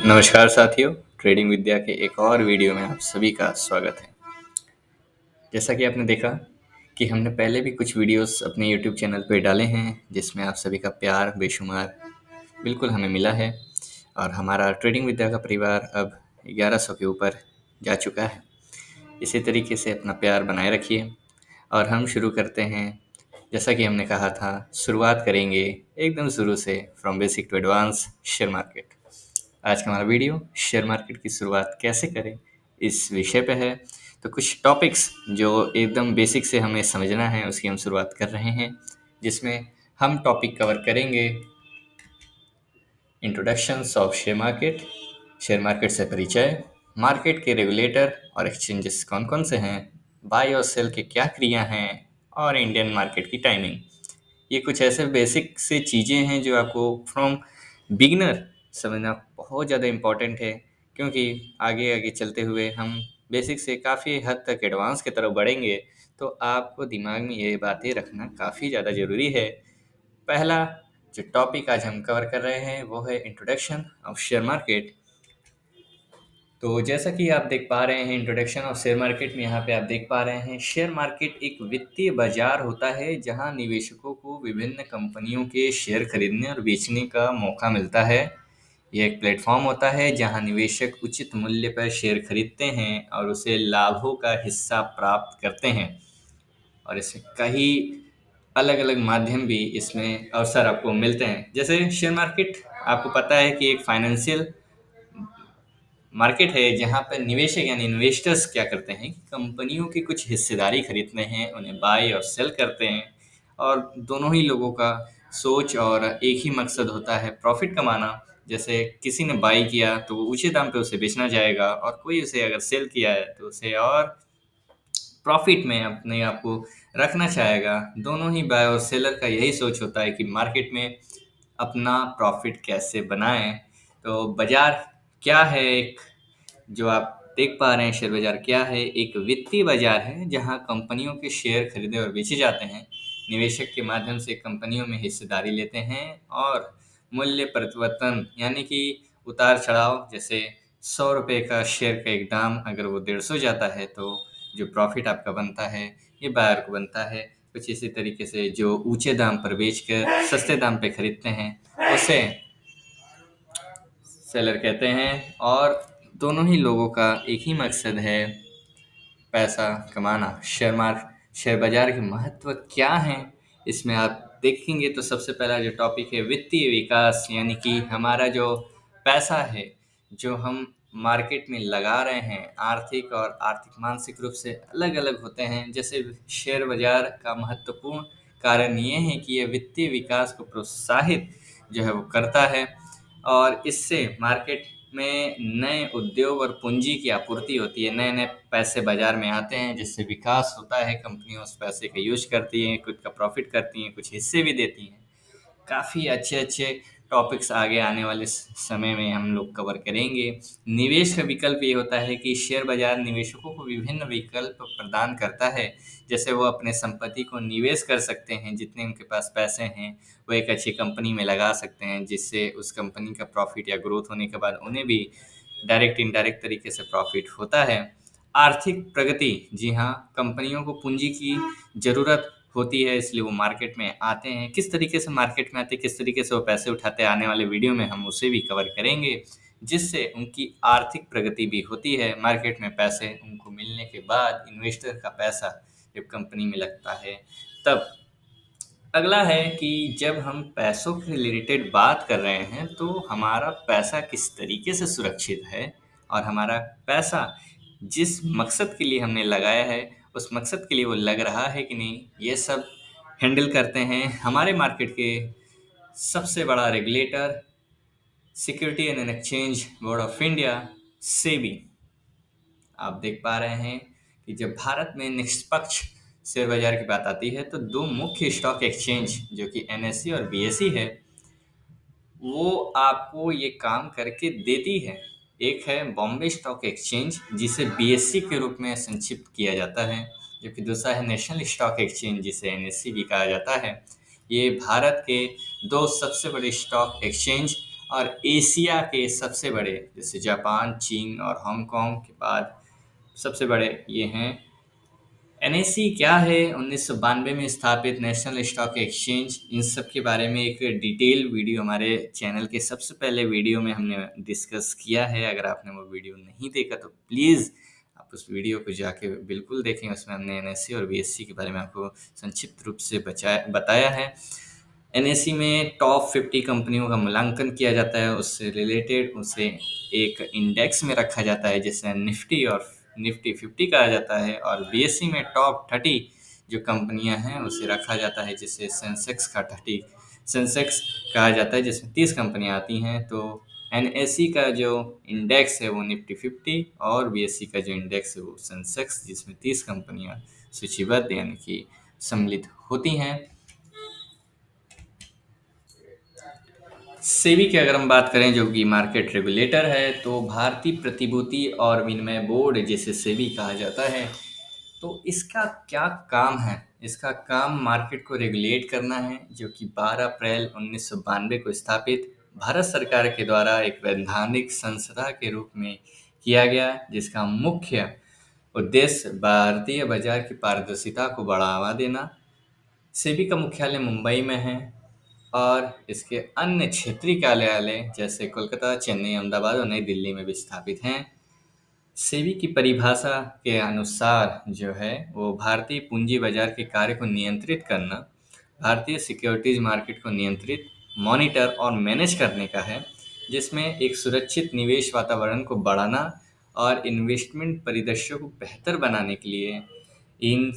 नमस्कार साथियों, ट्रेडिंग विद्या के एक और वीडियो में आप सभी का स्वागत है। जैसा कि आपने देखा कि हमने पहले भी कुछ वीडियोस अपने यूट्यूब चैनल पे डाले हैं जिसमें आप सभी का प्यार बेशुमार बिल्कुल हमें मिला है और हमारा ट्रेडिंग विद्या का परिवार अब 1100 के ऊपर जा चुका है। इसी तरीके से अपना प्यार बनाए रखिए और हम शुरू करते हैं। जैसा कि हमने कहा था, शुरुआत करेंगे एकदम शुरू से, from basic to advance share market. आज का हमारा वीडियो शेयर मार्केट की शुरुआत कैसे करें इस विषय पे है। तो कुछ टॉपिक्स जो एकदम बेसिक से हमें समझना है उसकी हम शुरुआत कर रहे हैं, जिसमें हम टॉपिक कवर करेंगे इंट्रोडक्शंस ऑफ शेयर मार्केट से परिचय, मार्केट के रेगुलेटर और एक्सचेंजेस कौन कौन से हैं, बाय और सेल के क्या क्रिया हैं, और इंडियन मार्केट की टाइमिंग। ये कुछ ऐसे बेसिक से चीज़ें हैं जो आपको फ्रॉम बिगिनर समझना बहुत ज़्यादा इम्पॉर्टेंट है, क्योंकि आगे आगे चलते हुए हम बेसिक से काफ़ी हद तक एडवांस की तरफ बढ़ेंगे। तो आपको दिमाग में ये बातें रखना काफ़ी ज़्यादा ज़रूरी है। पहला जो टॉपिक आज हम कवर कर रहे हैं वो है इंट्रोडक्शन ऑफ शेयर मार्केट। तो जैसा कि आप देख पा रहे हैं इंट्रोडक्शन ऑफ शेयर मार्केट में, यहाँ पे आप देख पा रहे हैं शेयर मार्केट एक वित्तीय बाजार होता है जहाँ निवेशकों को विभिन्न कंपनियों के शेयर खरीदने और बेचने का मौका मिलता है। यह एक प्लेटफॉर्म होता है जहाँ निवेशक उचित मूल्य पर शेयर खरीदते हैं और उसे लाभों का हिस्सा प्राप्त करते हैं, और इसमें कई अलग अलग माध्यम भी इसमें अवसर आपको मिलते हैं। जैसे शेयर मार्केट आपको पता है कि एक फाइनेंशियल मार्केट है जहाँ पर निवेशक यानी इन्वेस्टर्स क्या करते हैं, कंपनियों की कुछ हिस्सेदारी खरीदते हैं, उन्हें बाय और सेल करते हैं, और दोनों ही लोगों का सोच और एक ही मकसद होता है, प्रॉफिट कमाना। जैसे किसी ने बाई किया तो वो ऊंचे दाम पे उसे बेचना जाएगा, और कोई उसे अगर सेल किया है तो उसे और प्रॉफिट में अपने आप को रखना चाहेगा। दोनों ही बाय और सेलर का यही सोच होता है कि मार्केट में अपना प्रॉफिट कैसे बनाएं। तो बाजार क्या है, एक जो आप देख पा रहे हैं शेयर बाजार क्या है, एक वित्तीय बाजार है जहां कंपनियों के शेयर खरीदे और बेचे जाते हैं। निवेशक के माध्यम से कंपनियों में हिस्सेदारी लेते हैं और मूल्य परिवर्तन यानी कि उतार चढ़ाव, जैसे 100 रुपये का शेयर का एक दाम अगर वो 150 जाता है तो जो प्रॉफिट आपका बनता है ये बायर को बनता है। कुछ इसी तरीके से जो ऊंचे दाम पर बेचकर सस्ते दाम पे खरीदते हैं उसे सेलर कहते हैं, और दोनों ही लोगों का एक ही मकसद है, पैसा कमाना। शेयर बाजार के महत्व क्या हैं इसमें आप देखेंगे तो सबसे पहला जो टॉपिक है वित्तीय विकास, यानी कि हमारा जो पैसा है जो हम मार्केट में लगा रहे हैं, आर्थिक और आर्थिक मानसिक रूप से अलग अलग होते हैं। जैसे शेयर बाजार का महत्वपूर्ण कारण ये है कि यह वित्तीय विकास को प्रोत्साहित जो है वो करता है, और इससे मार्केट में नए उद्योग और पूंजी की आपूर्ति होती है। नए नए पैसे बाजार में आते हैं जिससे विकास होता है, कंपनियां उस पैसे का यूज करती हैं, खुद का प्रॉफिट करती हैं, कुछ हिस्से भी देती हैं। काफ़ी अच्छे अच्छे टॉपिक्स आगे आने वाले समय में हम लोग कवर करेंगे। निवेश का विकल्प ये होता है कि शेयर बाजार निवेशकों को विभिन्न विकल्प प्रदान करता है। जैसे वो अपने संपत्ति को निवेश कर सकते हैं, जितने उनके पास पैसे हैं वो एक अच्छी कंपनी में लगा सकते हैं, जिससे उस कंपनी का प्रॉफिट या ग्रोथ होने के बाद उन्हें भी डायरेक्ट इनडायरेक्ट तरीके से प्रॉफिट होता है। आर्थिक प्रगति, जी हाँ, कंपनियों को पूंजी की ज़रूरत होती है इसलिए वो मार्केट में आते हैं। किस तरीके से मार्केट में आते हैं, किस तरीके से वो पैसे उठाते हैं, आने वाले वीडियो में हम उसे भी कवर करेंगे, जिससे उनकी आर्थिक प्रगति भी होती है। मार्केट में पैसे उनको मिलने के बाद इन्वेस्टर का पैसा जब कंपनी में लगता है तब। अगला है कि जब हम पैसों के रिलेटेड बात कर रहे हैं तो हमारा पैसा किस तरीके से सुरक्षित है, और हमारा पैसा जिस मकसद के लिए हमने लगाया है उस मकसद के लिए वो लग रहा है कि नहीं, ये सब हैंडल करते हैं हमारे मार्केट के सबसे बड़ा regulator, security and exchange board of India, SEBI. आप देख पा रहे हैं कि जब भारत में निष्पक्ष शेयर बाजार की बात आती है तो दो मुख्य स्टॉक एक्सचेंज जो कि एनएससी और बीएसई है, वो आपको ये काम करके देती है। एक है बॉम्बे स्टॉक एक्सचेंज जिसे बीएससी के रूप में संक्षिप्त किया जाता है, जबकि दूसरा है नेशनल स्टॉक एक्सचेंज जिसे एनएससी भी कहा जाता है। ये भारत के दो सबसे बड़े स्टॉक एक्सचेंज और एशिया के सबसे बड़े जैसे जापान, चीन और हांगकांग के बाद सबसे बड़े ये हैं। एनएसई क्या है? 1992 में स्थापित नेशनल स्टॉक एक्सचेंज। इन सब के बारे में एक डिटेल वीडियो हमारे चैनल के सबसे पहले वीडियो में हमने डिस्कस किया है। अगर आपने वो वीडियो नहीं देखा तो प्लीज़ आप उस वीडियो को जाके बिल्कुल देखें। उसमें हमने एनएसई और बीएसई के बारे में आपको संक्षिप्त रूप से बताया है। एनएसई में टॉप 50 कंपनियों का मूल्यांकन किया जाता है। उससे रिलेटेड उसे एक इंडेक्स में रखा जाता है जिसे निफ्टी और निफ्टी 50 कहा जाता है। और बीएसई में टॉप 30 जो कंपनियां हैं उसे रखा जाता है जिसे सेंसेक्स कहा जाता है, जिसमें 30 कंपनियां आती हैं। तो एनएसई का जो इंडेक्स है वो निफ्टी 50 और बीएसई का जो इंडेक्स है वो सेंसेक्स, जिसमें 30 कंपनियां सूचीबद्ध यानी कि सम्मिलित होती हैं। सेबी की अगर हम बात करें जो कि मार्केट रेगुलेटर है, तो भारतीय प्रतिभूति और विनिमय बोर्ड जिसे सेबी कहा जाता है, तो इसका क्या काम है? इसका काम मार्केट को रेगुलेट करना है, जो कि 12 अप्रैल 1992 को स्थापित भारत सरकार के द्वारा एक वैधानिक संस्था के रूप में किया गया, जिसका मुख्य उद्देश्य भारतीय बाजार की पारदर्शिता को बढ़ावा देना। सेबी का मुख्यालय मुंबई में है और इसके अन्य क्षेत्रीय कार्यालय जैसे कोलकाता, चेन्नई, अहमदाबाद और नई दिल्ली में भी स्थापित हैं। सेबी की परिभाषा के अनुसार जो है वो भारतीय पूंजी बाजार के कार्य को नियंत्रित करना, भारतीय सिक्योरिटीज मार्केट को नियंत्रित, मॉनिटर और मैनेज करने का है, जिसमें एक सुरक्षित निवेश वातावरण को बढ़ाना और इन्वेस्टमेंट परिदृश्यों को बेहतर बनाने के लिए इन